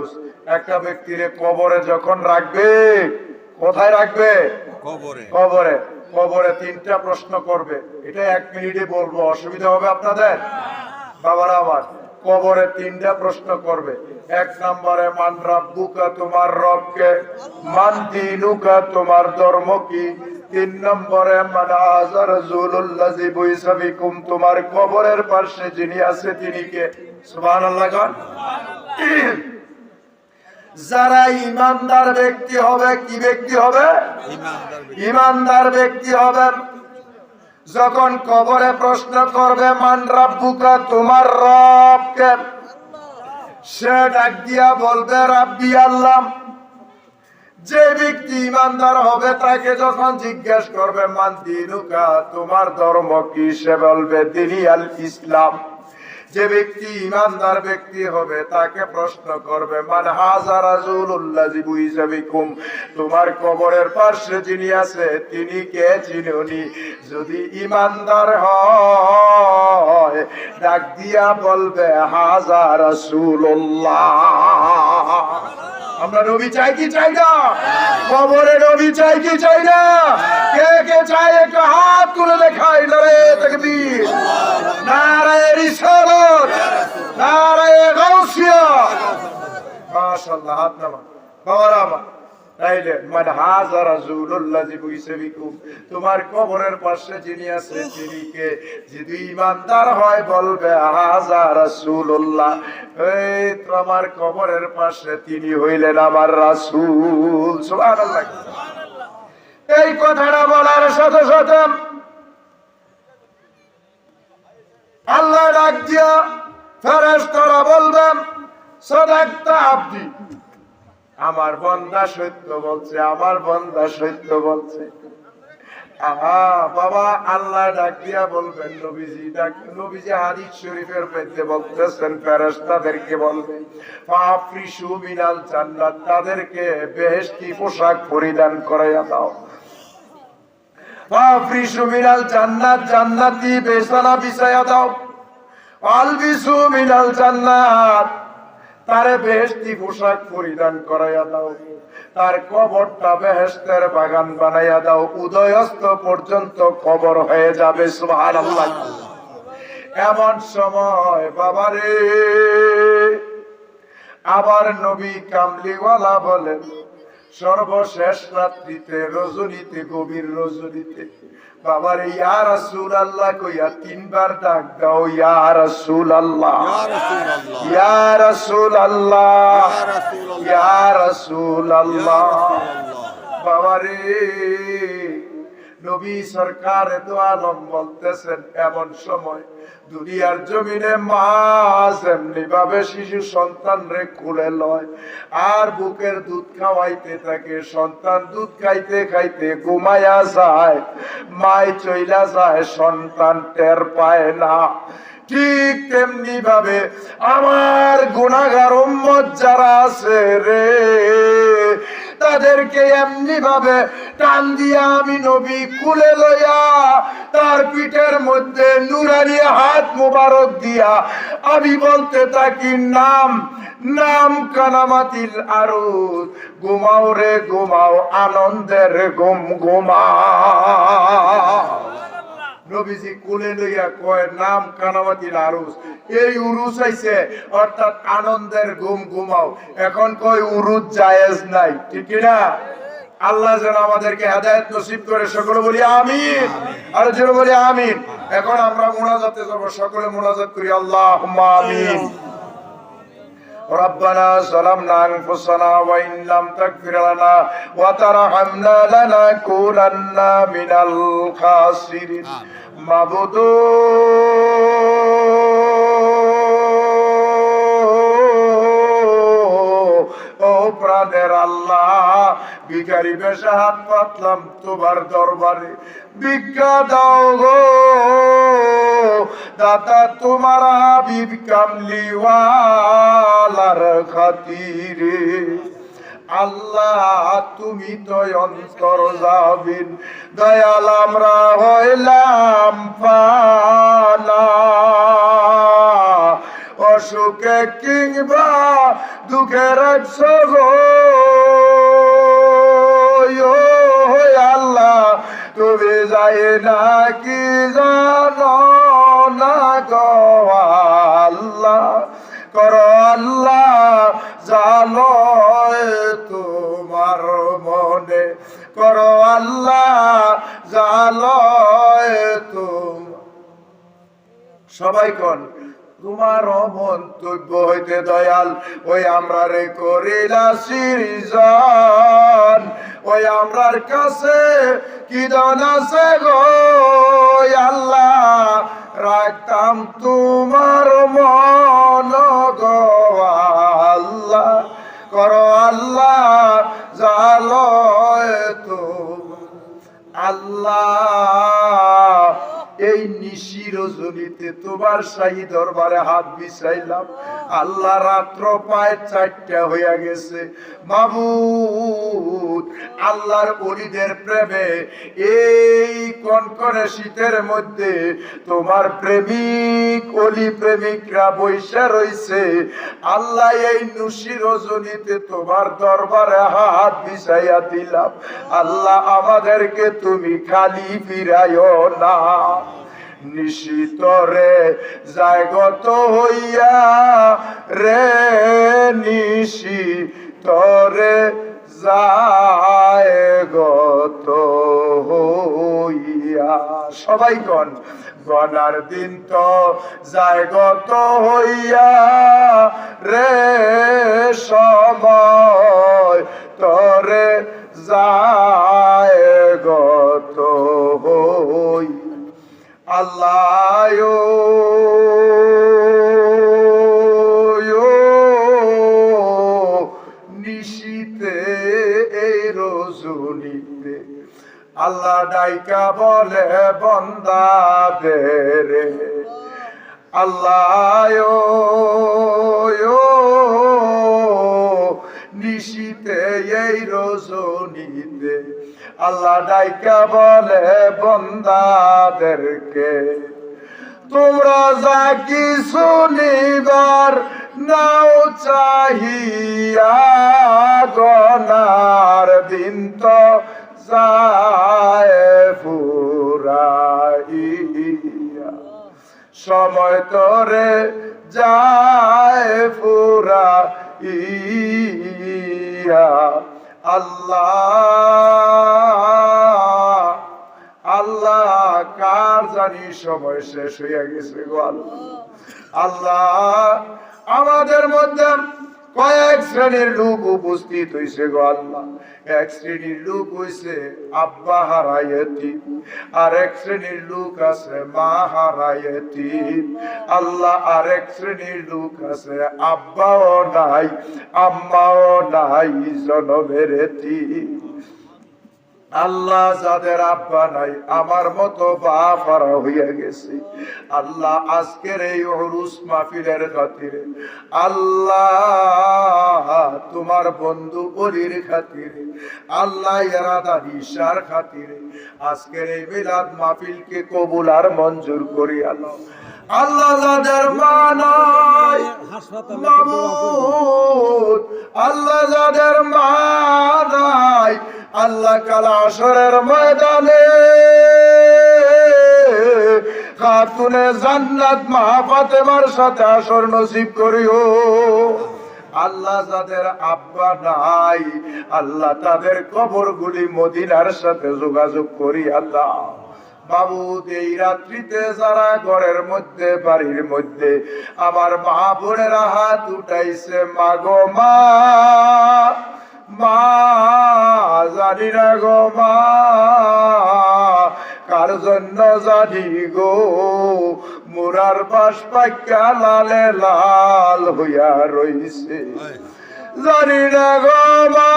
আরুজ। একটা ব্যক্তিরে কবরে যখন রাখবে, কোথায় রাখবে? কবরে। কবরে তিনটা প্রশ্ন করবে। এটা 1 মিনিটে বলবো, অসুবিধা হবে আপনাদের? বাবারা আমার, কবরে তিনটা প্রশ্ন করবে। 1 নম্বরে মান রাব্বুকা, তোমার রব কে? মান দীনুকা, তোমার ধর্ম কি? 3 নম্বরে মান হাযা রাসূলুল্লাযী বুইসা বিকুম, তোমার কবরের পাশে যিনি আছে তিনি কে? সুবহানাল্লাহ। যারা ইমানদার ব্যক্তি হবে, কি ব্যক্তি হবে? ইমানদার ব্যক্তি হবে। যখন কবরে প্রশ্ন করবে মান রাব্বুকা, তোমার রব কে? সে ডাক দিয়া বলবে রাব্বি আল্লাহ। যে ব্যক্তি ইমানদার হবে তাকে যখন জিজ্ঞেস করবে মান দীনুকা, তোমার ধর্ম কি? সে বলবে দীনি আল ইসলাম। যে ব্যক্তি ইমানদার ব্যক্তি হবে তাকে প্রশ্ন করবে মান হাযা রাসূলুল্লাযী বুইসা বিকুম, তোমার কবরের পাশে যিনি আছে তিনি কে? চিনুনি। যদি ইমানদার হয় ডাক দিয়া বলবে হাযা রাসূলুল্লাহ। আমরা নবী চাই কি চাই না? কবরে নবী চাই কি চাই না? কে কে চাই একটু হাত তুলে দেখাই। নারে তাকবীর, নারে রিসালাত, নারে গাউসিয়া। মাশাআল্লাহ, হাত নামা বাবারা আমার। তাইলে মান হাযা রাসূলুল্লাযী বুইসা বিকুম, তোমার কবরের পাশে যিনি আছে তিনি কে? যদি ইমানদার হয় বলবে হাযা রাসূলুল্লাহ। এই তোমার কবরের পাশে তিনি হইলেন আমার রাসূল। সুবহানাল্লাহ। এই কথাটা বলার সাথে সাথে আল্লাহ ডাক দিয়া ফেরেশতারা বলবেন সাদাকতা আব্দি, আমার বান্দা সত্য বলছে, আমার বান্দা সত্য বলছে। আহা বাবা, আল্লাহ ডাক দিয়া বলবেন নবীজি ডাক, নবীজি হাদিস শরীফের মধ্যে বলতেছেন ফেরেশতাদেরকে বলবেন ফাফরিশু মিনাল জান্নাত, তাদেরকে বেহেশতি পোশাক পরিধান করাইয়া দাও। ফাফরিশু মিনাল জান্নাত, জান্নাতি বিছানা বিছাইয়া দাও। আলবিসু মিনাল জান্নাত, তারে বেহেশতি পোশাক পরিধান করাইয়া দাও। তার কবরটা বেহেশতের বাগান বানাইয়া দাও, উদয়স্ত পর্যন্ত কবর হয়ে যাবে। সুবহানাল্লাহ। এমন সময় বাবারে আবার নবী কামলিওয়ালা বলেন সর্বশেষ রাত্রিতে, রজনীতে, গভীর রজনীতে বাবারে ইয়া রাসূলুল্লাহ কইয়া 3 বার ডাক দাও। ইয়া রাসূলুল্লাহ, ইয়া রাসূলুল্লাহ, ইয়া রাসূলুল্লাহ। বাবারে নবী সরকার দো আলম বলতেছেন এমন সময় দুনিয়ার জমিনে মা যেমনি ভাবে শিশু সন্তান রে কোলে লয় আর বুকের দুধ খাওয়াইতে থাকে, সন্তান দুধ খাইতে খাইতে ঘুমায়া যায়, মাই চইলা যায়, সন্তান টের পায় না। ঠিক তেমনি ভাবে আমার গুনাহগার উম্মত যারা আছে রে, তাদেরকে এমনি ভাবে টান দিয়া আমি নবী কুলে লইয়া তার পিঠের মধ্যে নুরানি হাত মুবারক দিয়া আমি বলতে থাকি নাম নাম কানামাতিল আরুজ, ঘুমাও রে ঘুমাও, আনন্দের ঘুম ঘুমাও। নবীজি কোলে লইয়া কয় নাম কানামাতিল আরুজ। এই উরুস আইছে অর্থাৎ আনন্দের ঘুম ঘুমাও। এখন কয় উরুজ জায়েজ নাই, ঠিক না? আল্লাহ যেন আমাদেরকে হেদায়েত নসিব করে, সকলে বলি আমিন। আর যেন বলি আমিন। এখন আমরা মুনাজাতে যাব, সকলে মুনাজাত করি আল্লাহুম্মা আমিন। ربنا ظلمنا أنفسنا وإن لم تغفر لنا وترحمنا لنكونن من الخاسرين معبود ও প্রাণের আল্লাহ, ভিখারি বেশে হাত পাতলাম তোমার দরবারে, ভিক্ষা দাও গো দাতা তোমার হাবিব কামলিওয়ালার খাতিরে। আল্লাহ তুমি তো অন্তর যাবিন, দয়াল আমরা হইলাম পানা। অসুখে কিংবা দুঃখে রাখছো গো আল্লাহ তুমি যাই না কি জানো না গো আল্লাহ করো আল্লাহ জানো তোমার মনে করো আল্লাহ জানো সবাই কোন তোমার মন্তব্য হইতে দয়াল ওই আমরা রে করিলা সৃজন ওই আমরার কাছে কি দান আছে গো আল্লাহ রাখতাম তোমার মন গো আল্লাহ করো আল্লাহ জালো আল্লাহ এই নিশি রজনীতে তোমার শাহী দরবারে হাত বিছাইলাম আল্লাহ রাত্র পায় 4টা হইয়া গেছে মাবুদ আল্লাহর ওলিদের প্রেমে এই কনকনে শীতের মধ্যে তোমার প্রেমিক ওলি প্রেমিকরা বৈশা রইছে আল্লাহ এই নিশি রজনীতে তোমার দরবারে হাত বিছাইয়া দিলাম আল্লাহ আমাদেরকে তুমি খালি ফিরাইও না নিশিতরে জায়গত হইয়া রে নিশিতরে জায়গত হইয়া সবাই গণ গণার দিন তো জায়গত হইয়া রে সময় তরে জায়গত হই আল্লাহ নিশিতে এই রজনীতে আল্লাহ ডাইকা বলে বন্দাদের আল্লাহ নিশিতে এই রজনীতে আল্লাহ ডাইকা বলে বন্দাদেরকে তোমরা যা কিছু নিবার নাও চাহিয়া গনার দিন তো যায় ফুরাইয়া সময় তোরে যায় ফুরাইয়া আল্লাহ আল্লাহ কার জানি সময় শেষ হইয়া গেছে গো আল্লাহ আমাদের মধ্যে কয়েক শ্রেণীর লোক উপস্থিত হইছে গো আল্লাহ এক শ্রেণীর লোক হইছে আব্বা হারাইতি আর এক শ্রেণীর লোক আছে মা হারাইতি আল্লাহ আর এক শ্রেণীর লোক আছে আব্বাও নাই আম্মাও নাই জনমের এতিম আল্লাহ যাদের আব্বা নাই আমার মতো বাপ হারা হইয়া গেছে আল্লাহ আজকের এই উরুস মাহফিলের খাতিরে আল্লাহ তোমার বন্ধু অলির খাতিরে আল্লাহ ইরাদা ইশার খাতিরে আজকের এই মিলাদ মাহফিলকে কবুল আর মঞ্জুর করিয়া নাও আল্লাহ যাদের মা নাই মাবুদ আল্লাহ যাদের মা নাই আল্লাহ কাল আসরের ময়দানে খাতুনে জান্নাত মা ফাতেমার সাথে আসর নসিব করিও আল্লাহ যাদের আব্বা নাই আল্লাহ তাদের কবরগুলি মদিনার সাথে যোগাযোগ করিয়া দাও বাবুদ এই রাত্রিতে যারা ঘরের মধ্যে বাড়ির মধ্যে আমার মা বোনেরা হাত উঠাইছে মাগো মা মা জানি না গো মা কার জন্য জানি গো মুরার বাস পাক্কা লালে লাল হইয়া রইছে জানি না গো মা